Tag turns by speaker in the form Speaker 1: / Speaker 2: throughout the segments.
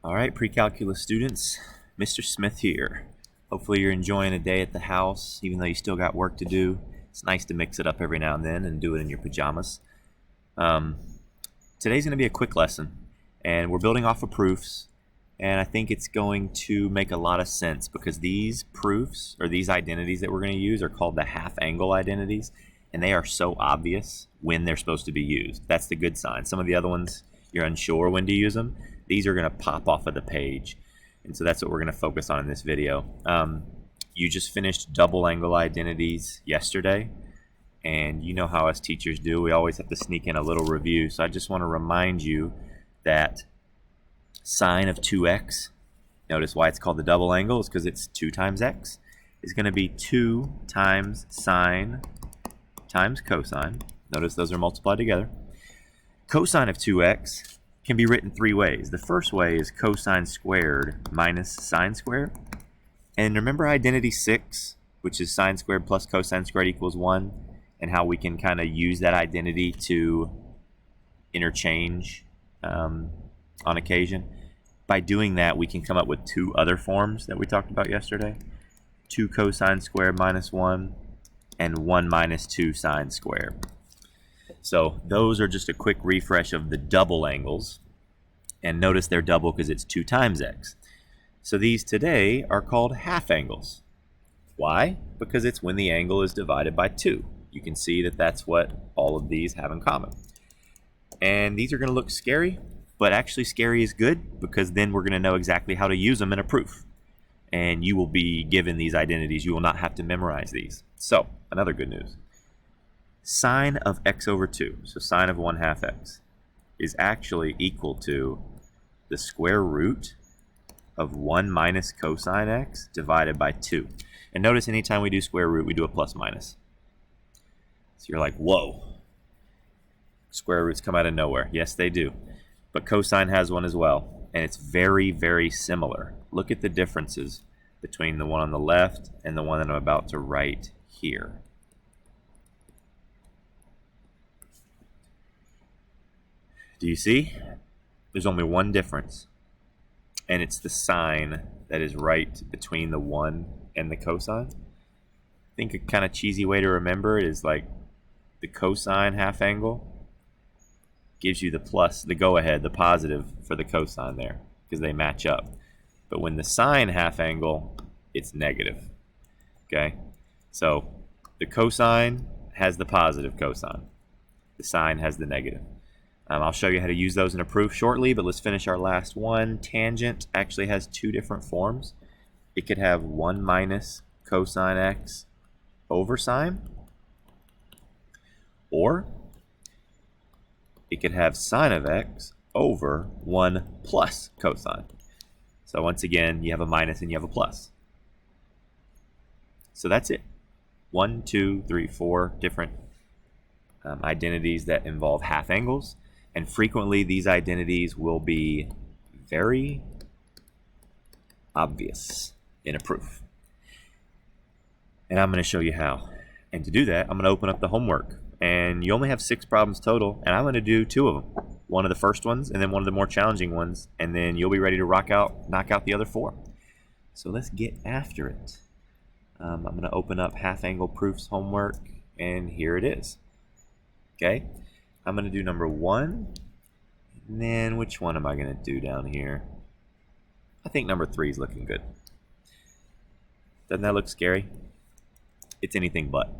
Speaker 1: All right, pre-calculus students, Mr. Smith here. Hopefully you're enjoying a day at the house, even though you still got work to do. It's nice to mix it up every now and then and do it in your pajamas. Today's going to be a quick lesson, and we're building off of proofs, and I think it's going to make a lot of sense because these proofs, or these identities that we're going to use, are called the half-angle identities, and they are so obvious when they're supposed to be used. That's the good sign. Some of the other ones, you're unsure when to use them. These are going to pop off of the page, and so that's what we're going to focus on in this video. You just finished double angle identities yesterday, and you know how us teachers do. We always have to sneak in a little review, so I just want to remind you that sine of 2x, notice why it's called the double angle is because it's 2 times x, is going to be 2 times sine times cosine. Notice those are multiplied together. Cosine of 2x can be written 3 ways. The first way is cosine squared minus sine squared. And remember identity 6, which is sine squared plus cosine squared equals 1, and how we can kind of use that identity to interchange on occasion. By doing that, we can come up with 2 other forms that we talked about yesterday. 2 cosine squared minus 1 and 1 minus 2 sine squared. So those are just a quick refresh of the double angles. And notice they're double because it's 2 times x. So these today are called half angles. Why? Because it's when the angle is divided by 2. You can see that that's what all of these have in common. And these are going to look scary, but actually scary is good because then we're going to know exactly how to use them in a proof. And you will be given these identities. You will not have to memorize these. So, another good news. Sine of x over 2, so sine of 1/2 x, is actually equal to the square root of 1 minus cosine x divided by 2. And notice anytime we do square root, we do a plus minus. So you're like, whoa, square roots come out of nowhere. Yes, they do. But cosine has one as well, and it's very, very similar. Look at the differences between the one on the left and the one that I'm about to write here. Do you see? There's only one difference, and it's the sign that is right between the 1 and the cosine. I think a kind of cheesy way to remember it is like the cosine half angle gives you the plus, the go-ahead, the positive for the cosine there, because they match up. But when the sine half angle, it's negative. Okay? So the cosine has the positive cosine. The sine has the negative. I'll show you how to use those in a proof shortly, but let's finish our last one. Tangent actually has 2 different forms. It could have 1 minus cosine x over sine, or it could have sine of x over 1 plus cosine. So once again, you have a minus and you have a plus. So that's it. 1, 2, 3, 4 different identities that involve half angles. And frequently, these identities will be very obvious in a proof. And I'm going to show you how. And to do that, I'm going to open up the homework. And you only have 6 problems total, and I'm going to do 2 of them. One of the first ones, and then one of the more challenging ones. And then you'll be ready to knock out the other 4. So let's get after it. I'm going to open up half angle proofs homework, and here it is. Okay? I'm going to do number 1, and then which one am I going to do down here? I think number 3 is looking good. Doesn't that look scary? It's anything but.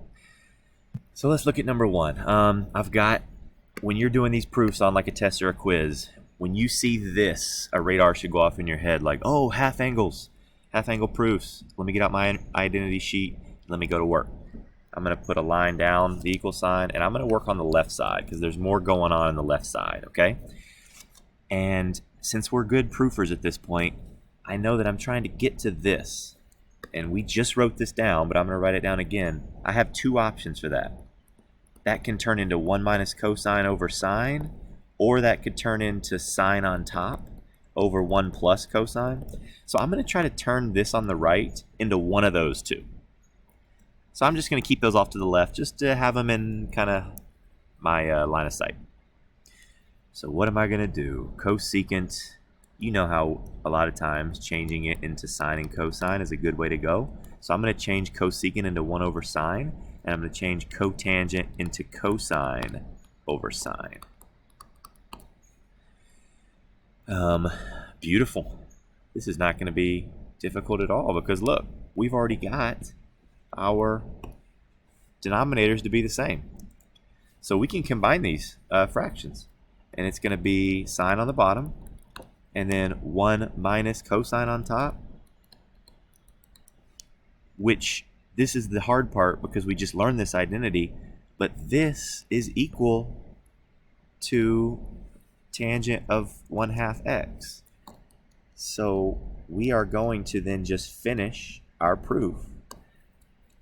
Speaker 1: So let's look at number 1. I've got, when you're doing these proofs on like a test or a quiz, when you see this, a radar should go off in your head like, oh, half angles, half angle proofs. Let me get out my identity sheet. Let me go to work. I'm going to put a line down, the equal sign, and I'm going to work on the left side because there's more going on the left side, okay? And since we're good proofers at this point, I know that I'm trying to get to this. And we just wrote this down, but I'm going to write it down again. I have 2 options for that. That can turn into 1 minus cosine over sine, or that could turn into sine on top over 1 plus cosine. So I'm going to try to turn this on the right into one of those 2. So I'm just going to keep those off to the left just to have them in kind of my line of sight. So what am I going to do? Cosecant you know how a lot of times changing it into sine and cosine is a good way to go. So I'm going to change cosecant into 1 over sine, and I'm going to change cotangent into cosine over sine. Beautiful. This is not going to be difficult at all because look, we've already got our denominators to be the same. So we can combine these fractions, and it's going to be sine on the bottom and then 1 minus cosine on top, which this is the hard part because we just learned this identity, but this is equal to tangent of 1/2 x. So we are going to then just finish our proof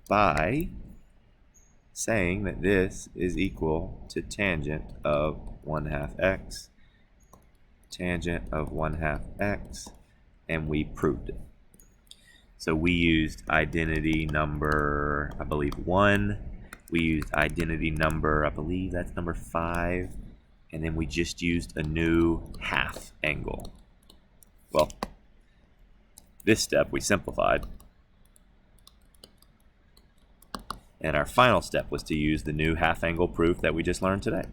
Speaker 1: by saying that this is equal to tangent of 1/2 x, tangent of 1/2 x, and we proved it. So we used identity number, I believe, 1. We used identity number, I believe that's number 5. And then we just used a new half angle. Well, this step we simplified. And our final step was to use the new half angle proof that we just learned today.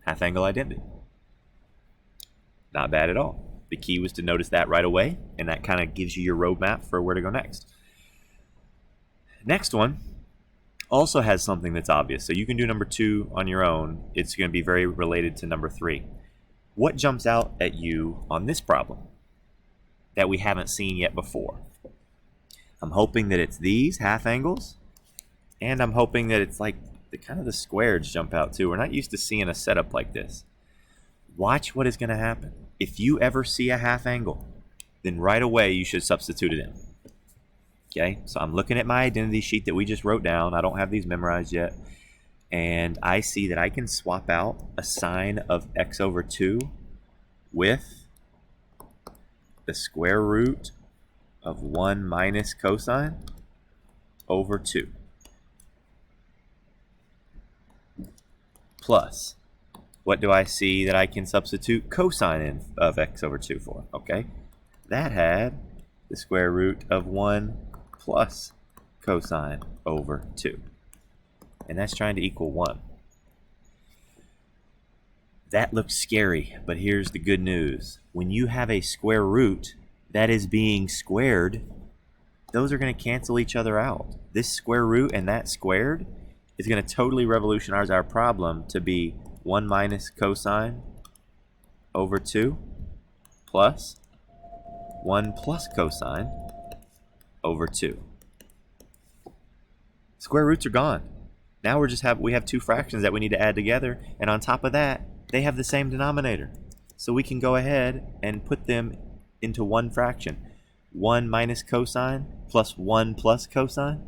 Speaker 1: Half angle identity. Not bad at all. The key was to notice that right away, and that kind of gives you your roadmap for where to go next. Next one also has something that's obvious. So you can do number 2 on your own. It's going to be very related to number 3. What jumps out at you on this problem that we haven't seen yet before? I'm hoping that it's these half angles, and I'm hoping that it's like the kind of the squares jump out too. We're not used to seeing a setup like this. Watch what is going to happen. If you ever see a half angle, then right away you should substitute it in. Okay, so I'm looking at my identity sheet that we just wrote down. I don't have these memorized yet. And I see that I can swap out a sine of x over 2 with the square root of 1 minus cosine over 2. Plus, what do I see that I can substitute cosine in of x over 2 for? Okay, that had the square root of 1 plus cosine over 2. And that's trying to equal 1. That looks scary, but here's the good news. When you have a square root that is being squared, those are going to cancel each other out. This square root and that squared is going to totally revolutionize our problem to be 1 minus cosine over 2 plus 1 plus cosine over 2. Square roots are gone. Now we have 2 fractions that we need to add together, and on top of that, they have the same denominator. So we can go ahead and put them into one fraction. 1 minus cosine plus 1 plus cosine.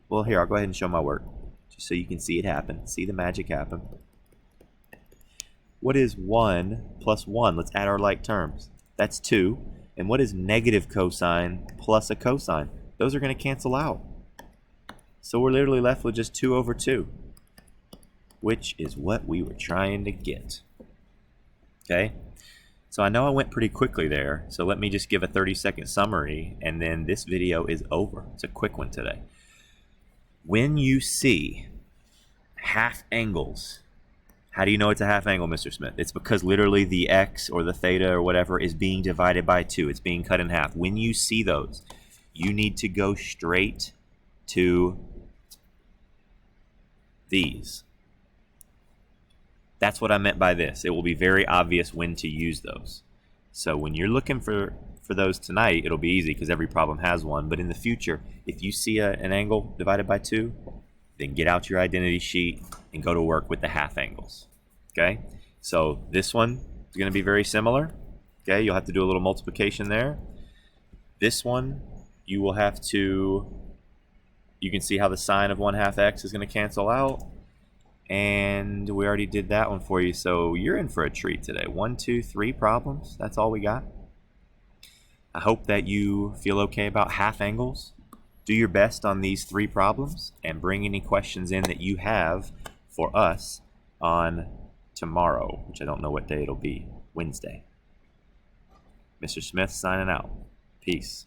Speaker 1: Well, here, I'll go ahead and show my work, just so you can see it happen, see the magic happen. What is 1 plus 1? Let's add our like terms. That's 2. And what is negative cosine plus a cosine? Those are going to cancel out. So we're literally left with just 2 over 2, which is what we were trying to get. Okay? So I know I went pretty quickly there, so let me just give a 30-second summary, and then this video is over. It's a quick one today. When you see half angles, how do you know it's a half angle, Mr. Smith? It's because literally the x or the theta or whatever is being divided by 2. It's being cut in half. When you see those, you need to go straight to these. That's what I meant by this. It will be very obvious when to use those. So when you're looking for those tonight, it'll be easy because every problem has one. But in the future, if you see an angle divided by 2, then get out your identity sheet and go to work with the half angles. Okay? So this one is going to be very similar. Okay? You'll have to do a little multiplication there. This one, you will have to, you can see how the sine of 1/2 x is going to cancel out. And we already did that one for you, so you're in for a treat today. 1, 2, 3 problems. That's all we got. I hope that you feel okay about half angles. Do your best on these 3 problems and bring any questions in that you have for us on tomorrow, which I don't know what day it'll be. Wednesday. Mr. Smith signing out. Peace.